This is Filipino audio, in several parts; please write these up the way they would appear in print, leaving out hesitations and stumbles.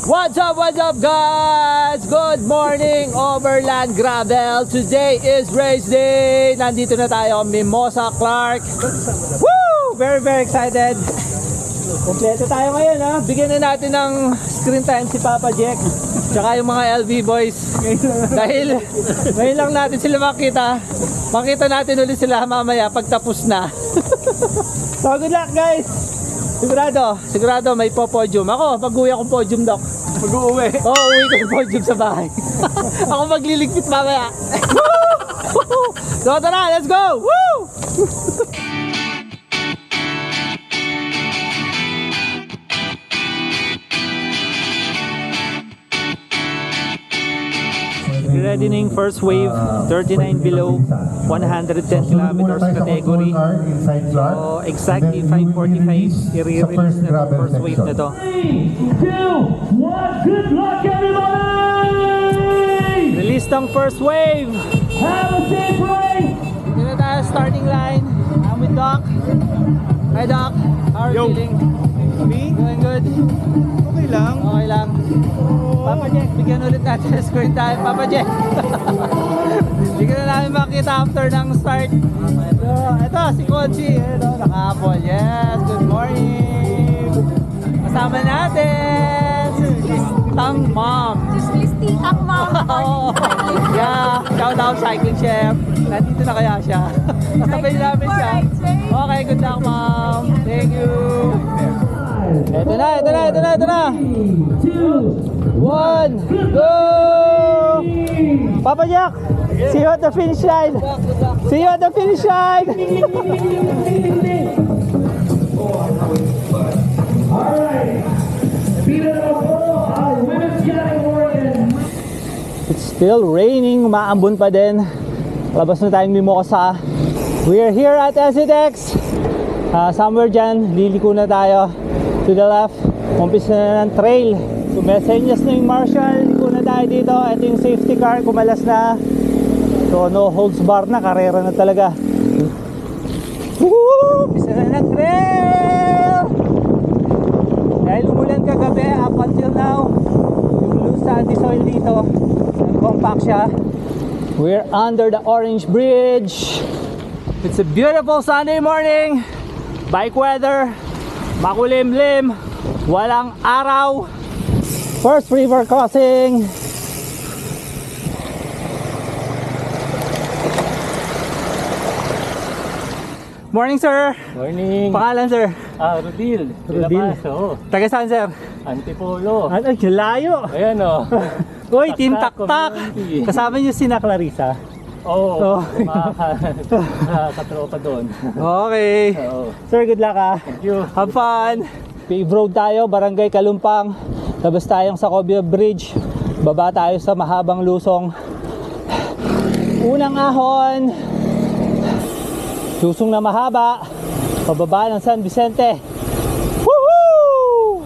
What's up guys? Good morning Overland Gravel. Today is race day. Nandito na tayo, Mimosa Clark. Woo! Very excited. Kompleto tayo ngayon ha. Bigyan na natin ng screen time si Papa Jack tsaka yung mga LV boys. Dahil ngayon lang natin sila makita. Makita natin ulit sila mamaya pag tapos na. So good luck guys. Sigurado may po-podium. Ako, pag-uwi akong podium, Doc. Mag-uwi? Oo, uwi ko yung podium sa bahay. Ako magliligpit mamaya. So tara, let's go! Woo! Ready na yung first wave, 39 below, 110 kilometers category. So exactly 5:45 i-release na yung first wave na to. 3, 2, 1, good luck everybody! Release ng first wave! Have a safe race! Dito na tayo starting line. I'm with Doc. Hi Doc, how are you feeling? Me? Doing good? Okay lang. Okay lang. Papa Jack, bigyan ulit natin ng screen time. Papa Jack. Bigyan na namin makita after ng start. So, ito si Conchi. Ito, naka-apple. Yes, good morning. Kasama natin si Tang Mom. Miss Titang Mom. Yeah, shout out cycling chef. Nandito na kaya siya. Kasabay namin siya. Okay, good luck Mom. Thank you. Ito na. 2, 1, go! Papa Jack, see you at the finish line. See you at the finish line. Alright, Peter Navarro, our women's category. It's still raining, maambon pa din. Labas na tayong Mimosa. We are here at SETEX. Somewhere dyan, liliko na tayo. To the left, umpisa na ng trail. So may senyas na yung marshal, liko na tayo dito. Ito yung safety car, kumalas na. So no holds bar na, karera na talaga. Woo! Umpisa na ng trail! Dahil umulan kagabi, up until now, yung loose sandy soil dito, nag-compact siya. We're under the Orange Bridge. It's a beautiful Sunday morning. Bike weather, makulimlim, walang araw. First river crossing. Morning sir. Morning. Pangalan sir? Rodil. Rodil. Taga saan sir? Antipolo. Ano, layo. Ayan o. Uy, Team Taktak Taktak. community. Kasama niyo si na Clarissa. Oo. Oh. Katropa doon. Okay. Oo. Sir, good luck ah. Thank you. Have fun. Pave road tayo, Barangay Kalumpang. Labas tayong sa Cobia Bridge. Baba tayo sa mahabang lusong. Unang ahon. Lusong na mahaba. Pababa ng San Vicente. Woohoo!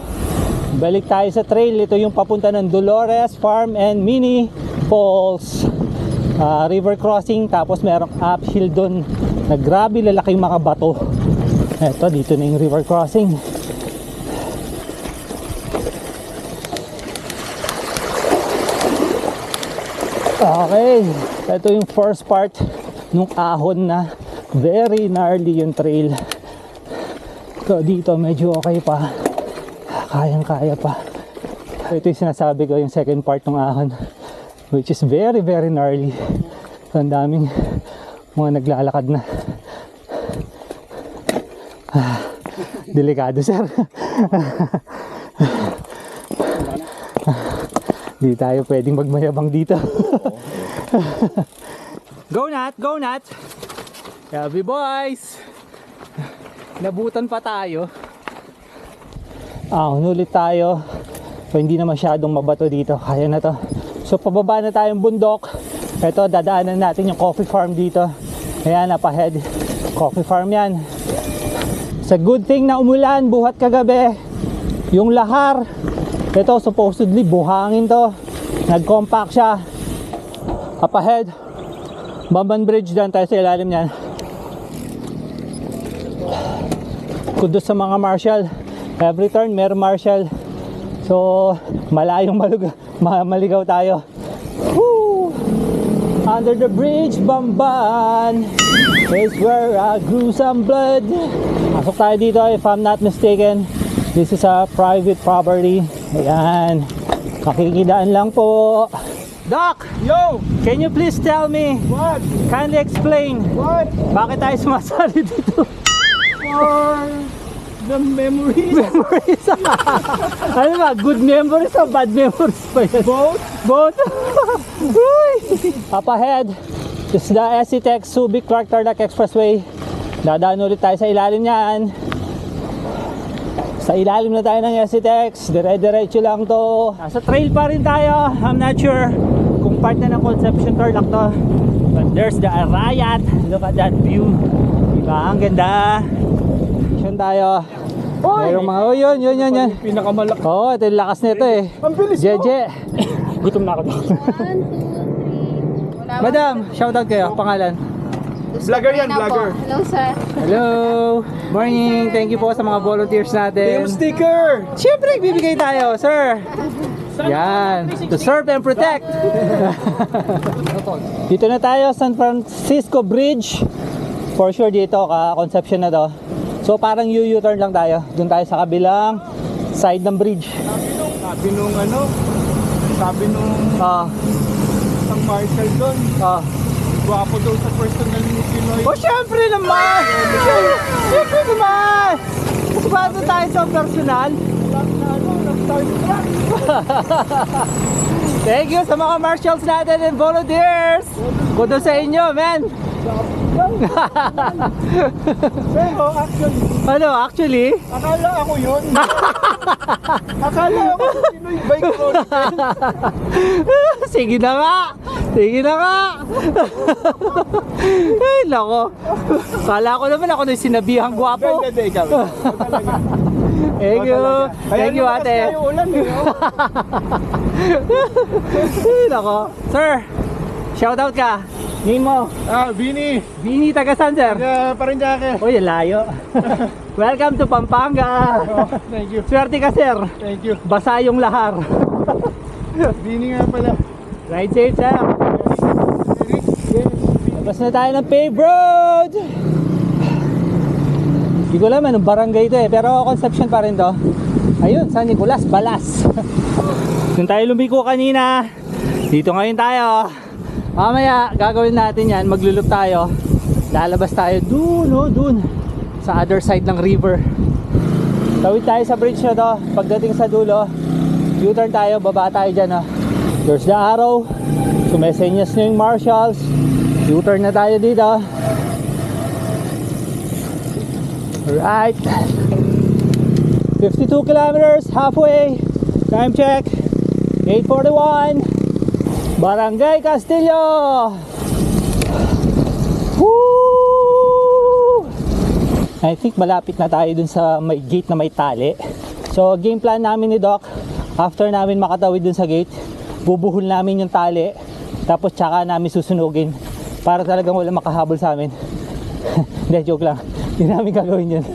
Balik tayo sa trail. Ito yung papunta ng Dolores Farm and Mini Falls. River crossing, tapos merong uphill doon na grabe lalaking mga bato. Eto, dito na yung river crossing. Okay, ito yung first part nung ahon na very gnarly yung trail. So dito medyo okay pa, kayang-kaya pa. Ito yung sinasabi ko, yung second part ng ahon, which is very gnarly. So, ang daming mga naglalakad na. Delikado sir. Di tayo pwedeng magmayabang dito. Go Nat! Go Nat! Heavy boys! Nabutan pa tayo. Unulit tayo. So, hindi na masyadong mabato dito. Kaya na to. So pababa na tayong bundok. Ito, dadaanan natin yung coffee farm dito. Ayan, up ahead. Coffee farm yan. It's a good thing na umulan buhat kagabi. Yung lahar, ito supposedly buhangin to. Nag-compact siya. Up ahead, Bamban Bridge, dyan tayo sa ilalim yan. Kudos sa mga marshal. Every turn meron marshal. So, maligaw tayo. Woo! Under the bridge, Bamban is where I grew some blood. Pasok tayo dito if I'm not mistaken. This is a private property. Ayan. Makikidaan lang po. Doc! Yo! Can you please tell me? What? Kindly explain. What? Bakit tayo sumasali dito? For the memories. Memories. Ano ba? Good memories o bad memories pa yan? Both? Both. Uy! Up ahead is the SCTEX Subic Clark Tarlac Expressway. Dadaan ulit tayo sa ilalim niyan. Sa ilalim na tayo ng SCTEX. Dire-diretso lang to. Nasa trail pa rin tayo. I'm not sure kung part na ng Concepcion Tarlac to. But there's the Arayat. Look at that view. Diba? Ang ganda. Action tayo. Mayroong mga, oh yun. Pinakamalaki. Oo, ito yung lakas nito eh. Ang bilis mo. Jeje. Gutom na ako. 1, 2, 3. Madam, shoutout kayo. Pangalan. Vlogger yan, vlogger. Hello, sir. Hello. Morning. Thank you po sa mga volunteers natin. Yung sticker! Siyempre, bibigay tayo, sir. Yan. To serve and protect. Dito na tayo, San Francisco Bridge. For sure dito, ka-Concepcion na to. So parang U-turn lang tayo. Doon tayo sa kabilang side ng bridge. Sabi nung Ah, isang marshal doon. Gwapo daw sa personal ni Pinoy. oh, syempre naman! Syempre naman! Mas bago tayo sa personal. Thank you sa mga marshals natin and volunteers! Kudo sa inyo, man! Pero actually, Ano, actually? akala ako yun. Akala ako Pinoy bike road. Sige na nga! Sige na nga! Ay, lako. Kala ko naman ako na yung sinabihang gwapo. Hindi, ikaw. Talaga. Thank you. Thank you, ate. Kaya ulan eh. Ay, lako. Sir, shoutout ka. Name mo. Bini. Bini, taga saan, sir? Paranaque. Uy, ang layo. Welcome to Pampanga. Thank you. Swerte ka, sir. Thank you. Basa yung lahar. Bini nga pala. Ride safe, sir. Labas na tayo ng paved road. Hindi ko alam anong barangay ito eh, pero Concepcion pa rin to. Ayun, San Nicolas, Balas. Doon tayo lumiko kanina. Dito ngayon tayo. Mamaya, gagawin natin yan. Maglulup tayo. Lalabas tayo dun, oh, dun. Sa other side ng river. Tawid tayo sa bridge na to. Pagdating sa dulo, U-turn tayo, baba tayo dyan, oh. There's the arrow. Sumesenyas na yung marshals. U-turn na tayo dito. Alright. 52 kilometers, halfway. Time check. 8:41. Barangay Castillo. Woo! I think malapit na tayo dun sa may gate na may tali. So game plan namin ni Doc, after namin makatawid dun sa gate, bubuhol namin yung tali, tapos tsaka namin susunugin para talagang wala makahabol sa amin. Hindi, joke lang. Hindi namin gagawin yun.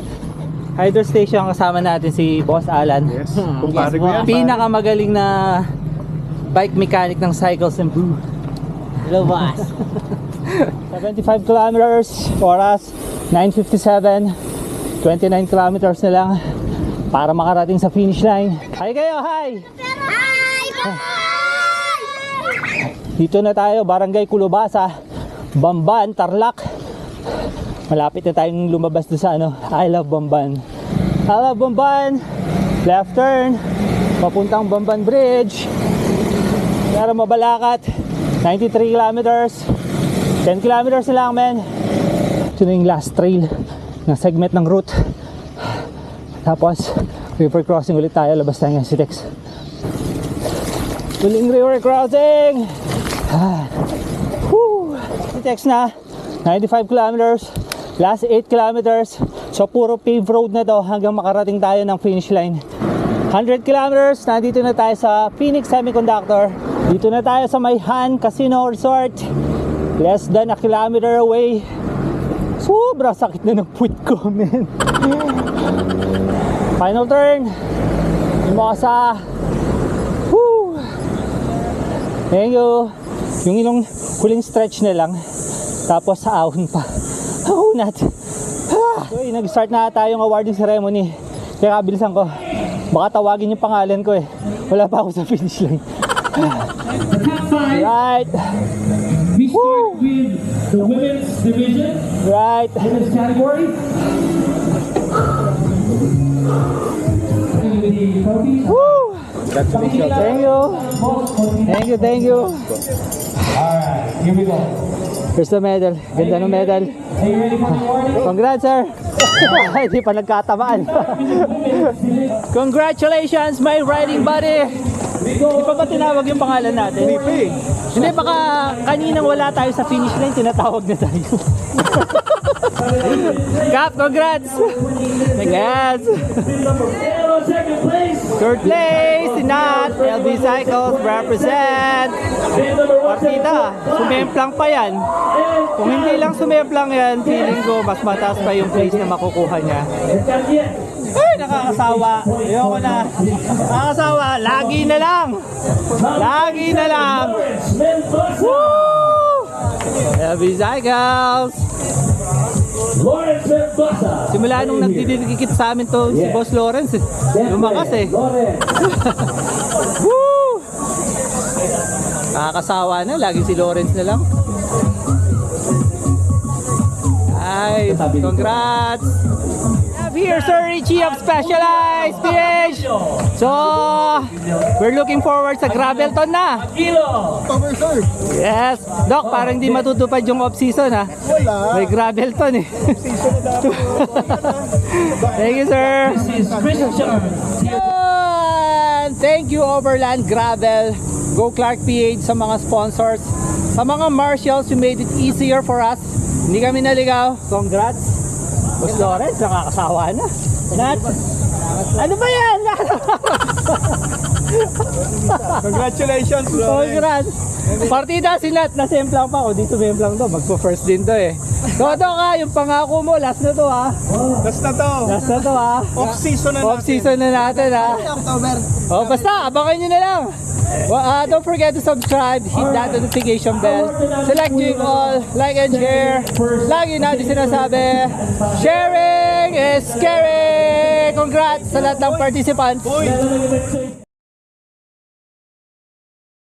Hydro station, kasama natin si Boss Alan. Yes. Kumpare ko yan. Pinakamagaling na bike mechanic ng Cycles and Brew. Hello, boss. 75 kilometers, oras 9:57. 29 kilometers na lang para makarating sa finish line. Hi kayo, hi! Dito na tayo, Barangay Culubasa, Bamban, Tarlac. Malapit na tayong lumabas doon sa I love Bamban. I love Bamban. Left turn, papuntang Bamban Bridge. Para Mabalacat, 93 kilometers. 10 kilometers na lang, men. Ito na yung last trail na segment ng route. Tapos, river crossing ulit tayo. Labas tayo ng SCTEX. Huling river crossing. SCTEX na. 95 kilometers. Last 8 kilometers. So, puro paved road na to hanggang makarating tayo ng finish line. 100 kilometers. Nandito na tayo sa Phoenix Semiconductor. Dito na tayo sa Mayhan Casino Resort. Less than a kilometer away. Sobrang sakit na ng puwit ko, man. Final turn. Mimosa. Thank you. Yung ilong huling stretch na lang. Tapos sa ahon pa. Ahonat. So, nag-start na tayong awarding ceremony. Kaya kabilisan ko. Baka tawagin yung pangalan ko eh. Wala pa ako sa finish line. The top 5. Right. We start with the women's division, Right. women's category. And with the trophies. Woo! Thank you. Thank you. Alright, here we go. Here's the medal. Ganda ng medal. Are you ready for the awarding? Congrats, sir. Hindi pa nagkatamaan. Congratulations, my riding buddy. Hindi pa ba tinawag yung pangalan natin? Hindi pa eh. Hindi, baka kaninang wala tayo sa finish line, tinatawag na tayo. Cap, congrats! Congrats! And on second place, Third place, si Nat, LB Cycles represent. and number 1 Partida, sumemplang pa yan. Kung hindi lang sumemplang yan, feeling ko mas mataas pa yung place na makukuha niya. Ay, nakakasawa. Ayoko na. Nakakasawa. Lagi na lang. Lagi na lang. Woo! LB Cycles. Lawrence Mendoza. Simula nung nagdidikit sa amin to si Boss Lawrence eh. Lumakas eh. Woo! Nakakasawa na. Lagi si Lawrence na lang. Ay, congrats! Here, Sir Richie of Specialized PH. So, we're looking forward sa Gravelton na. Kilo. Yes. Doc, parang di matutupad yung off-season ha. May Gravelton eh. Thank you, sir. This is Christian. Yan! Thank you, Overland Gravel, Go Clark PH sa mga sponsors. Sa mga marshals, you made it easier for us. Hindi kami naligaw. Congrats. Boss Lawrence, nakakasawa na. Nat, ano ba yan? Congratulations, bro. Congrats. Partida si Nat, nasemplang pa ako. Di sumemplang to, magpo-first din to eh. Todo ka, yung pangako mo, last na to ha. Last na to. Last na to ha. Off-season na natin. Off-season na natin ha. October. Oh, basta, abangan nyo na lang. Well, don't forget to subscribe, hit that notification bell, select yung all, like and share. Lagi natin sinasabi, sharing is caring! Congrats sa lahat ng participants!